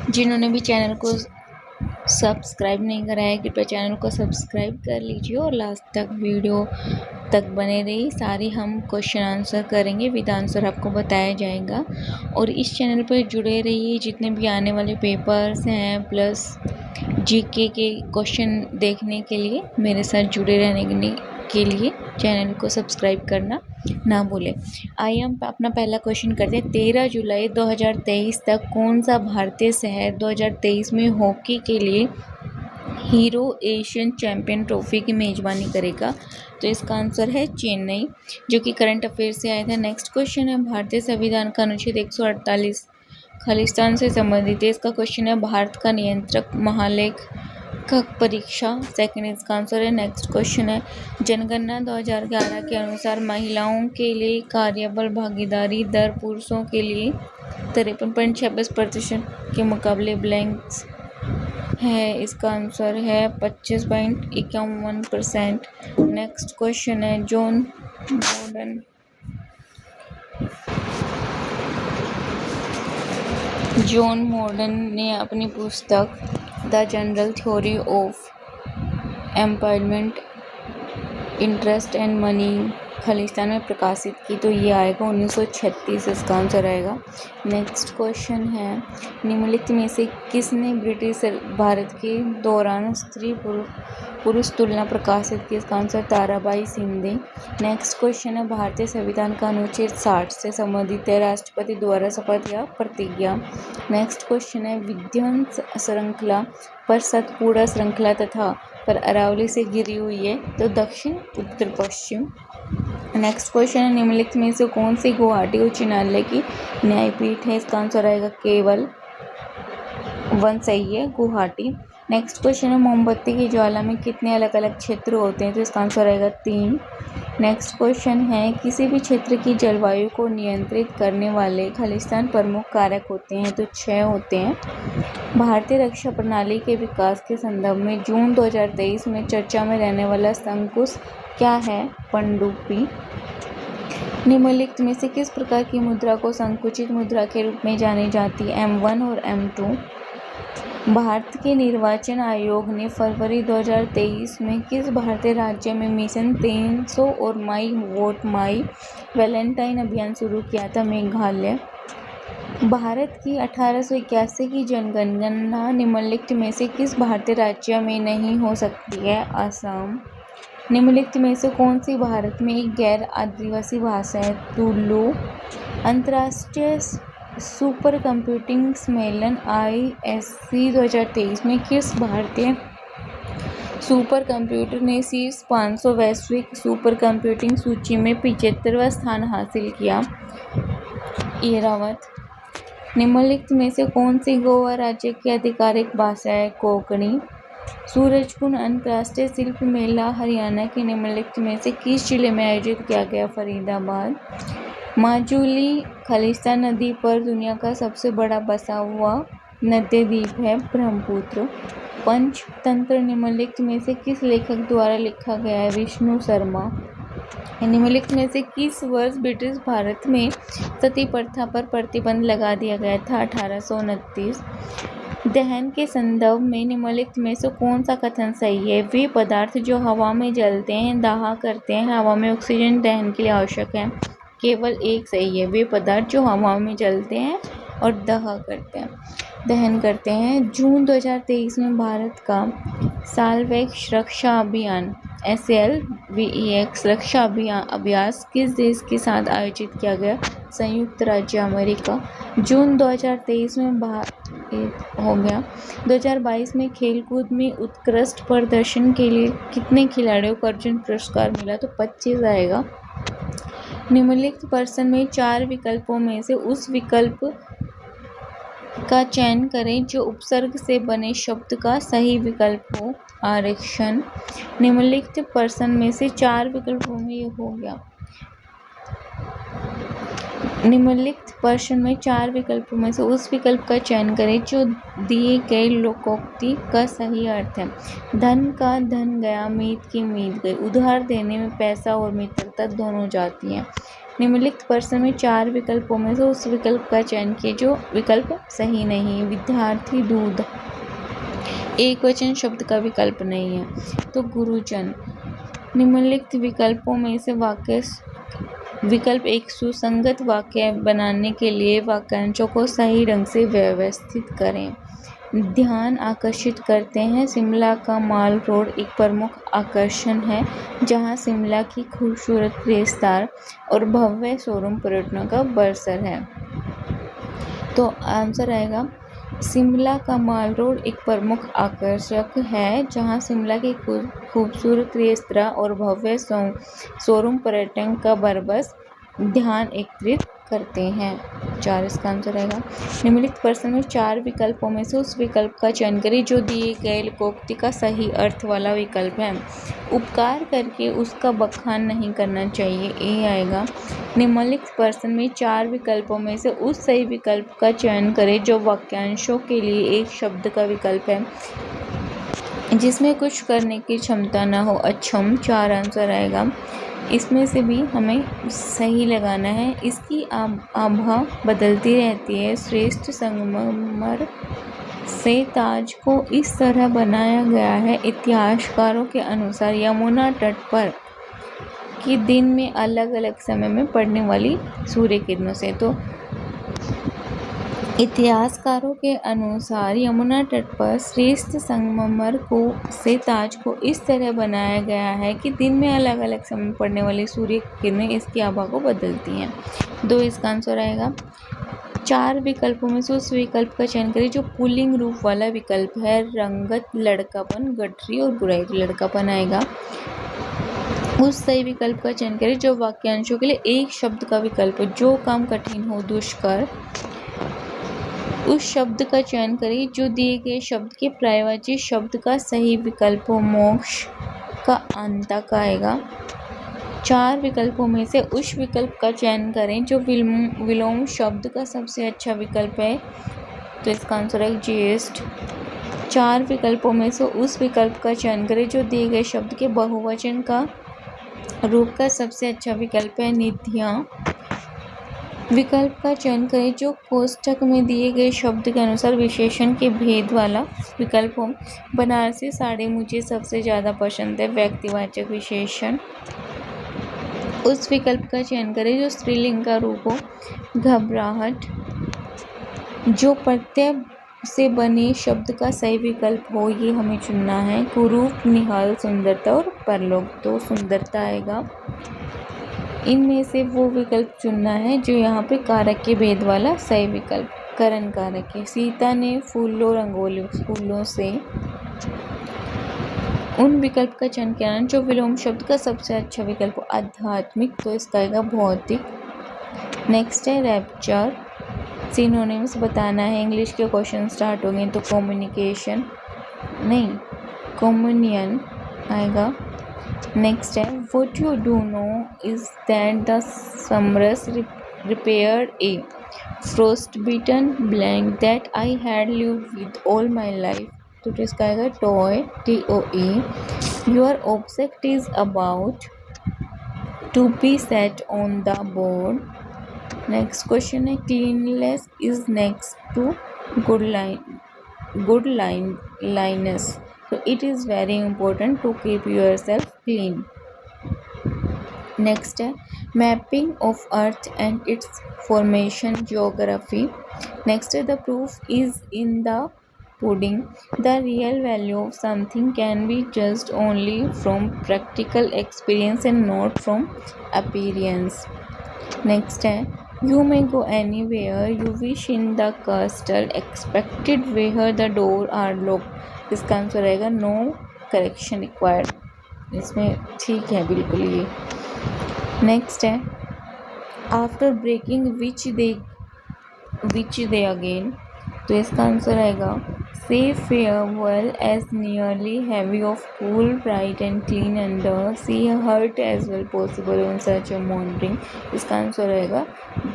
जिन्होंने भी चैनल को सब्सक्राइब नहीं करा है कृपया चैनल को सब्सक्राइब कर लीजिए और लास्ट तक वीडियो तक बने रहिए। सारे हम क्वेश्चन आंसर करेंगे, विद आंसर आपको बताया जाएगा। और इस चैनल पर जुड़े रहिए, जितने भी आने वाले पेपर्स हैं प्लस जीके के क्वेश्चन देखने के लिए मेरे साथ जुड़े रहने के लिए चैनल को सब्सक्राइब करना ना भूलें। आइए हम अपना पहला क्वेश्चन करते हैं। 13 जुलाई 2023 तक कौन सा भारतीय शहर 2023 में हॉकी के लिए हीरो एशियन चैंपियन ट्रॉफी की मेज़बानी करेगा? तो इसका आंसर है चेन्नई, जो कि करंट अफेयर से आया था। नेक्स्ट क्वेश्चन है, भारतीय संविधान का अनुच्छेद 148 खालिस्तान से संबंधित है। इसका क्वेश्चन है, भारत का नियंत्रक महालेखक परीक्षा सेकंड, इसका आंसर है। नेक्स्ट क्वेश्चन है, जनगणना 2011 के अनुसार महिलाओं के लिए कार्यबल भागीदारी दर पुरुषों के लिए 53.26% के मुकाबले ब्लैंक्स है, इसका आंसर है 25.51%। नेक्स्ट क्वेश्चन है, जॉन मॉर्डन ने अपनी पुस्तक the general theory of employment, interest and money Khalistan में प्रकाशित की, तो ये आएगा 1936, इसका आंसर आएगा। नेक्स्ट क्वेश्चन है, निम्नलिखित में से किसने ब्रिटिश भारत के दौरान स्त्री पुरुष तुलना प्रकाशित की? इसका answer Tarabai Shinde. Next question है, भारतीय संविधान का अनुच्छेद 60 से संबंधित है, राष्ट्रपति द्वारा शपथ या प्रतिज्ञा। नेक्स्ट क्वेश्चन है, विध्वंस श्रृंखला पर सतपुड़ा श्रृंखला तथा पर अरावली से घिरी हुई है, तो दक्षिण उत्तर पश्चिम। नेक्स्ट क्वेश्चन है, निम्नलिखित में से कौन सी गुवाहाटी उच्च न्यायालय की न्यायपीठ है? इसका आंसर आएगा केवल 1 सही है, गुवाहाटी। नेक्स्ट क्वेश्चन है, मोमबत्ती की ज्वाला में कितने अलग अलग क्षेत्र होते हैं? तो इसका आंसर आएगा 3। नेक्स्ट क्वेश्चन है, किसी भी क्षेत्र की जलवायु को नियंत्रित करने वाले खालिस्तान प्रमुख कारक होते हैं? तो 6 होते हैं। भारतीय रक्षा प्रणाली के विकास के संदर्भ में जून 2023 में चर्चा में रहने वाला शंकुश क्या है? पनडुब्बी। निम्नलिखित में से किस प्रकार की मुद्रा को संकुचित मुद्रा के रूप में जानी जाती है? M1 और M2। भारत के निर्वाचन आयोग ने फरवरी 2023 में किस भारतीय राज्य में मिशन 300 और माई वोट माई वैलेंटाइन अभियान शुरू किया था? मेघालय। भारत की 1881 की जनगणना निम्नलिखित में से किस भारतीय राज्य में नहीं हो सकती है? असम। निम्नलिखित में से कौन सी भारत में एक गैर आदिवासी भाषा है? तुलु। अंतर्राष्ट्रीय सुपर कंप्यूटिंग सम्मेलन ISC 2023 में किस भारतीय सुपर कंप्यूटर ने शीर्ष 500 वैश्विक सुपर कंप्यूटिंग सूची में 75वां स्थान हासिल किया? ऐरावत। निम्नलिखित में से कौन सी गोवा राज्य की आधिकारिक भाषा है? कोंकणी। सूरजकुंड अंतर्राष्ट्रीय शिल्प मेला हरियाणा के निम्नलिखित में से किस जिले में आयोजित किया गया? फरीदाबाद। माजुली खालिस्तान नदी पर दुनिया का सबसे बड़ा बसा हुआ नदी द्वीप है? ब्रह्मपुत्र। पंचतंत्र निम्नलिखित में से किस लेखक द्वारा लिखा गया है? विष्णु शर्मा। निम्नलिखित में से किस वर्ष ब्रिटिश भारत में सती प्रथा पर प्रतिबंध लगा दिया गया था? 1829। दहन के संदर्भ में निम्नलिखित में से कौन सा कथन सही है? वे पदार्थ जो हवा में जलते हैं दाह करते हैं, हवा में ऑक्सीजन दहन के लिए आवश्यक है। केवल एक सही है, वे पदार्थ जो हवा में जलते हैं और दहन करते हैं। जून 2023 में भारत का सालवेग रक्षा अभियान SLVEX रक्षा अभ्यास किस देश के साथ आयोजित किया गया? संयुक्त राज्य अमेरिका। जून 2023 में हो गया। 2022 में खेलकूद में उत्कृष्ट प्रदर्शन के लिए कितने खिलाड़ियों को अर्जुन पुरस्कार मिला? तो 25 आएगा। निम्नलिखित प्रश्न में 4 विकल्पों में से उस विकल्प का चयन करें जो उपसर्ग से बने शब्द का सही विकल्प हो। आरक्षण। निम्नलिखित प्रश्न में से 4 विकल्पों में ये हो गया। निम्नलिखित प्रश्न में 4 विकल्पों में से उस विकल्प का चयन करें जो दिए गए लोकोक्ति का सही अर्थ है। धन का धन गया, मीत की मीत गई। उधार देने में पैसा और मित्रता दोनों जाती हैं। निम्नलिखित प्रश्न में 4 विकल्पों में से उस विकल्प का चयन कीजिए जो विकल्प सही नहीं है। विद्यार्थी दूध एक वचन शब्द का विकल्प नहीं है। तो गुरुजन। निम्नलिखित विकल्पों में से विकल्प एक सुसंगत वाक्य बनाने के लिए वाक्यांशों को सही ढंग से व्यवस्थित करें। ध्यान आकर्षित करते हैं। शिमला का माल रोड एक प्रमुख आकर्षण है जहां शिमला की खूबसूरत रेस्तार और भव्य शोरूम पर्यटकों का बरसर है। तो आंसर आएगा शिमला का माल रोड एक प्रमुख आकर्षक है जहां शिमला की खूबसूरत रेस्तरां और भव्य शोरूम पर्यटन का बरबस ध्यान एकत्रित करते हैं। 4 इसका आंसर आएगा। निम्नलिखित प्रश्न में 4 विकल्पों में से उस विकल्प का चयन करें जो दिए गए लोकोक्ति का सही अर्थ वाला विकल्प है। उपकार करके उसका बखान नहीं करना चाहिए। ए आएगा। निम्नलिखित प्रश्न में 4 विकल्पों में से उस सही विकल्प का चयन करें जो वाक्यांशों के लिए एक शब्द का विकल्प है जिसमें कुछ करने की क्षमता न हो। अक्षम। 4 आंसर आएगा। इसमें से भी हमें सही लगाना है। इसकी आभा बदलती रहती है। श्रेष्ठ संगमरमर से ताज को इस तरह बनाया गया है। इतिहासकारों के अनुसार यमुना तट पर कि दिन में अलग अलग समय में पड़ने वाली सूर्य किरणों से। तो इतिहासकारों के अनुसार यमुना तट पर श्रेष्ठ संगमरमर से ताज को इस तरह बनाया गया है कि दिन में अलग अलग समय में पड़ने वाली सूर्य किरणें इसकी आभा को बदलती हैं। 2 इसका आंसर आएगा। 4 विकल्पों में से उस विकल्प का चयन करें जो पुल्लिंग रूप वाला विकल्प है। रंगत, लड़कापन, गठरी और बुराई। लड़कापन आएगा। उस सही विकल्प का चयन करें जो वाक्यांशों के लिए एक शब्द का विकल्प हो। जो काम कठिन हो, दुष्कर। उस शब्द का चयन करें जो दिए गए शब्द के पर्यायवाची शब्द का सही विकल्प हो। मोक्ष का अंतक आएगा। 4 विकल्पों में से उस विकल्प का चयन करें जो विलोम शब्द का सबसे अच्छा विकल्प है। तो इसका आंसर है ज्येष्ठ। 4 विकल्पों में से उस विकल्प का चयन करें जो दिए गए शब्द के बहुवचन का रूप का सबसे अच्छा विकल्प है। निधियाँ। विकल्प का चयन करें जो कोष्ठक में दिए गए शब्द के अनुसार विशेषण के भेद वाला विकल्प हो। बनारसी साड़ी मुझे सबसे ज़्यादा पसंद है। व्यक्तिवाचक विशेषण। उस विकल्प का चयन करें जो स्त्रीलिंग का रूप हो। घबराहट। जो प्रत्यय से बने शब्द का सही विकल्प हो ये हमें चुनना है। कुरूप, निहाल, सुंदरता और परलोक। तो सुंदरता आएगा। इनमें से वो विकल्प चुनना है जो यहाँ पे कारक के भेद वाला सही विकल्प करण कारक है। सीता ने फूलों से उन विकल्प का चयन किया जो विलोम शब्द का सबसे अच्छा विकल्प हो। आध्यात्मिक। तो इसका आएगा भौतिक। नेक्स्ट है रैप्चर। सिनोनिम्स बताना है। इंग्लिश के क्वेश्चन स्टार्ट हो गए तो कम्युनिकेशन नहीं कम्युनियन आएगा। नेक्स्ट है what you do know is that the Samras repaired a frostbitten blank that I had lived with all my life. तो इसका आएगा toy TOE. Your object is about to be set on the board. Next question है cleanliness is next to good lineness. So it is very important to keep yourself clean. Next है mapping of earth and its formation geography. Next है the proof is in the pudding. The real value of something can be judged only from practical experience and not from appearance. Next है you may go anywhere you wish in the castle expected where the door are locked. इसका answer रहेगा no correction required. इसमें ठीक है बिल्कुल ये। Next है after breaking which they again. तो इसका आंसर आएगा say farewell as nearly heavy of cool bright and clean under sea hurt as well possible in such a morning. इसका आंसर रहेगा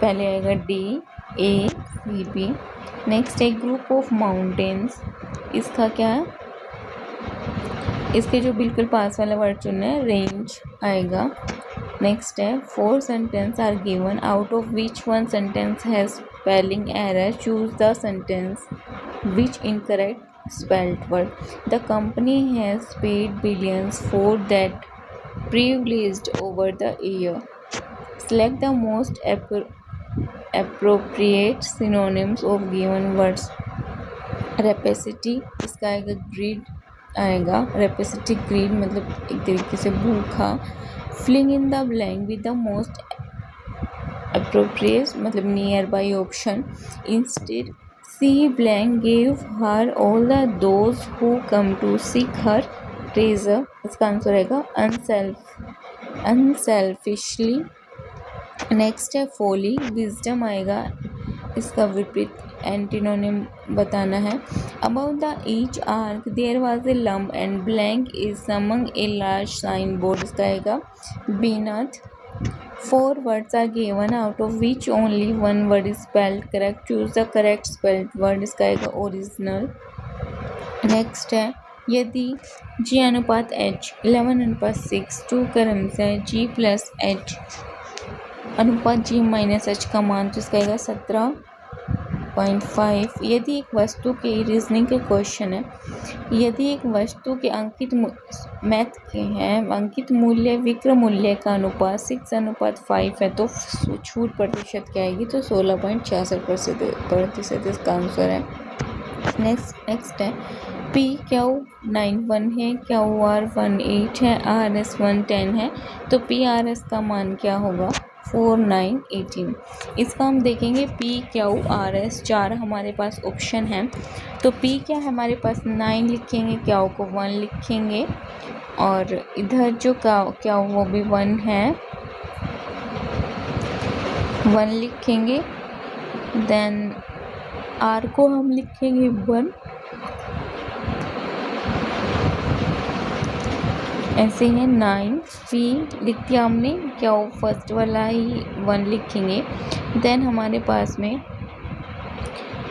पहले आएगा DACB। नेक्स्ट है ग्रुप ऑफ माउंटेन्स। इसका क्या है इसके जो बिल्कुल पास वाला वर्ड चुनना है रेंज आएगा। नेक्स्ट है 4 sentence are given out of which 1 sentence has spelling error, choose the sentence which incorrect spelled word. The company has paid billions for that privileged over the year. Select the most appropriate synonyms of given words. Rapacity, इसका आएगा greed आएगा. Rapacity, greed मतलब एक तरीके से भूखा. Filling in the blank with the most appropriate मतलब nearby option. Instead, she blank gave her all the those who come to seek her treasure. इसका आंसर आएगा अनसेल्फिशली. नेक्स्ट है फोली, विजडम आएगा. इसका विपरीत एंटीनोनिम बताना है. About the each arc there was a lamb and blank is among a large sign board. इसका आएगा बीनाथ. 4 words are given out of which only 1 word is spelled correct. Choose the correct spelled word. इसका आएगा original. Next है यदि G अनुपात H 11:6 2 क्रम से G plus H अनुपात G माइनस H का मान, तो इसका आएगा 17.5. यदि एक वस्तु के रीजनिंग के क्वेश्चन है, यदि एक वस्तु के मैथ के हैं अंकित मूल्य विक्रय मूल्य का अनुपात 6:5 है तो छूट प्रतिशत क्या आएगी, तो 16.66% इसका आंसर है. नेक्स्ट है PQ91 है, QR18 है, RS110 है, तो PRS का मान क्या होगा 4918. इसका हम देखेंगे PQRS 4 हमारे पास ऑप्शन है, तो P क्या है हमारे पास 9 लिखेंगे, Q को 1 लिखेंगे और इधर जो क्या वो भी 1 है 1 लिखेंगे. देन R को हम लिखेंगे 1. ऐसे है 9. P लिख दिया हमने, क्या वो फर्स्ट वाला ही 1 लिखेंगे. देन हमारे पास में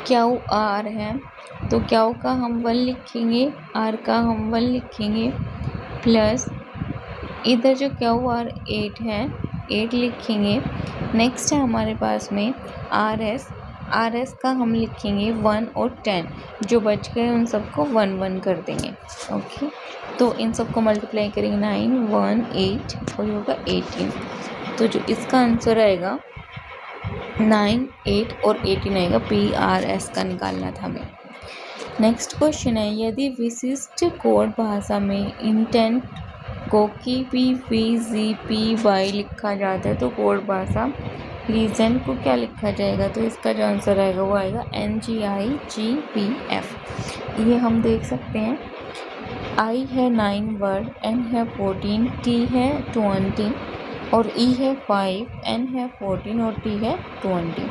क्या वो R है, तो क्या का हम 1 लिखेंगे, R का हम 1 लिखेंगे प्लस इधर जो क्या वो R 8 है 8 लिखेंगे. नेक्स्ट है हमारे पास में RS का हम लिखेंगे 1 और 10, जो बच गए उन सबको 1 1 कर देंगे. ओके, तो इन सबको मल्टीप्लाई करेंगे 9 1 8 और ये होगा 18. तो जो इसका आंसर आएगा 9 8 और 18 आएगा. PRS का निकालना था हमें. नेक्स्ट क्वेश्चन है यदि विशिष्ट कोड भाषा में इंटेंट को PPGPY लिखा जाता है तो कोड भाषा रीजन को क्या लिखा जाएगा, तो इसका जो आंसर आएगा वो आएगा NGIGPF. ये हम देख सकते हैं I है 9 वर्ड, N है 14, T है 20 और E है 5, N है 14 और T है 20.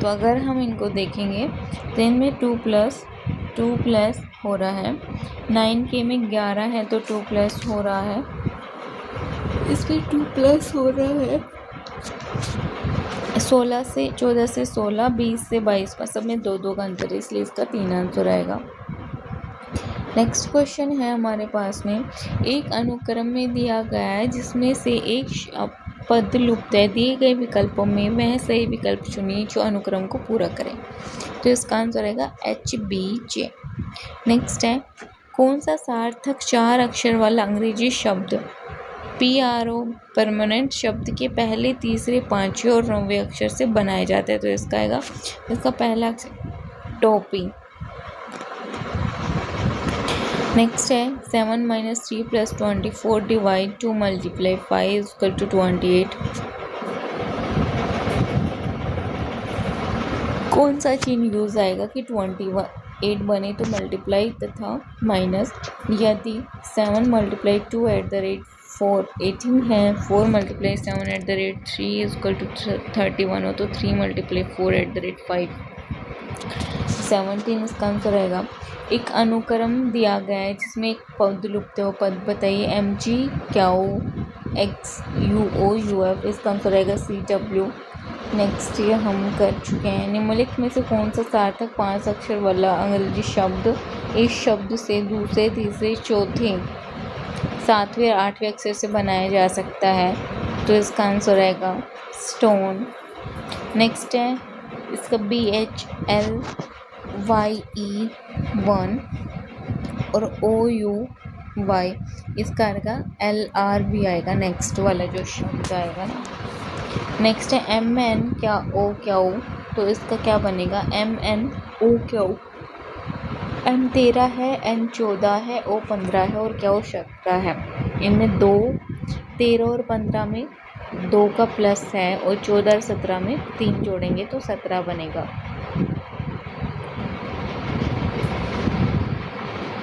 तो अगर हम इनको देखेंगे तो इनमें 2 प्लस हो रहा है. 9 के में 11 है तो 2 प्लस हो रहा है, इसमें 2 प्लस हो रहा है. 14 से 16, 20 से 22 पर सब में 2 का अंतर है, इसलिए इसका 3 आंसर आएगा. नेक्स्ट क्वेश्चन है हमारे पास में एक अनुक्रम में दिया गया है जिसमें से एक पद लुप्त है. दिए गए विकल्पों में वह सही विकल्प चुनिए जो अनुक्रम को पूरा करें, तो इसका आंसर आएगा HBJ. नेक्स्ट है कौन सा सार्थक 4 अक्षर वाला अंग्रेजी शब्द PRO परमानेंट शब्द के पहले, तीसरे, 5वें और 9वें अक्षर से बनाया जाता है, तो इसका आएगा इसका पहला अक्षर टोपी. नेक्स्ट है 7 - 3 + 24 डिवाइड 2 मल्टीप्लाई 5 = 28. कौन सा चिन्ह यूज आएगा कि 28 बने तो मल्टीप्लाई तथा माइनस. यदि 7 × 2 @ 18 है, 4 × 7 @ 3 = 31 हो, तो 3 × 4 @ 5 17 इसका आंसर आएगा. एक अनुक्रम दिया गया है जिसमें एक पद लुप्त हो, पद बताइए. MG QX UO UF, इसका आंसर आएगा CW. नेक्स्ट ये हम कर चुके हैं. निम्नलिखित में से कौन सा सार्थक 5 अक्षर वाला अंग्रेजी शब्द इस शब्द से दूसरे, तीसरे, चौथे 7वें और 8वें अक्षर से बनाया जा सकता है, तो इसका आंसर आएगा स्टोन। नेक्स्ट है इसका BHLYE1 और OUY, इसका आएगा LRB आएगा नेक्स्ट वाला जो शब्द आएगा ना। नेक्स्ट है MN क्या O क्या O, तो इसका क्या बनेगा MNO क्या O। M 13 है, N 14 है, O 15 है और क्या O 17 है। इनमें 2 13 और 15 में 2 का प्लस है और 14 और 17 में 3 जोड़ेंगे तो 17 बनेगा।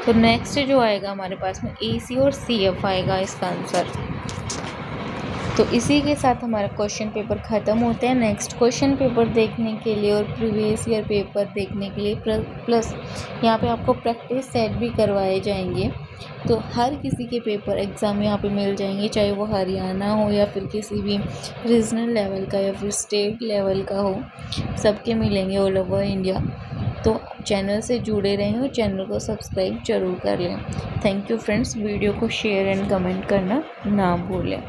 तो नेक्स्ट जो आएगा हमारे पास में AC और CF आएगा इसका आंसर। तो इसी के साथ हमारा क्वेश्चन पेपर ख़त्म होते हैं। नेक्स्ट क्वेश्चन पेपर देखने के लिए और प्रीवियस ईयर पेपर देखने के लिए प्लस यहाँ पे आपको प्रैक्टिस सेट भी करवाए जाएंगे। तो हर किसी के पेपर एग्ज़ाम यहाँ पे मिल जाएंगे, चाहे वो हरियाणा हो या फिर किसी भी रीजनल लेवल का या फिर स्टेट लेवल का हो, सबके मिलेंगे ऑल ओवर इंडिया। तो चैनल से जुड़े रहें और चैनल को सब्सक्राइब जरूर कर लें। थैंक यू फ्रेंड्स, वीडियो को शेयर एंड कमेंट करना ना भूलें।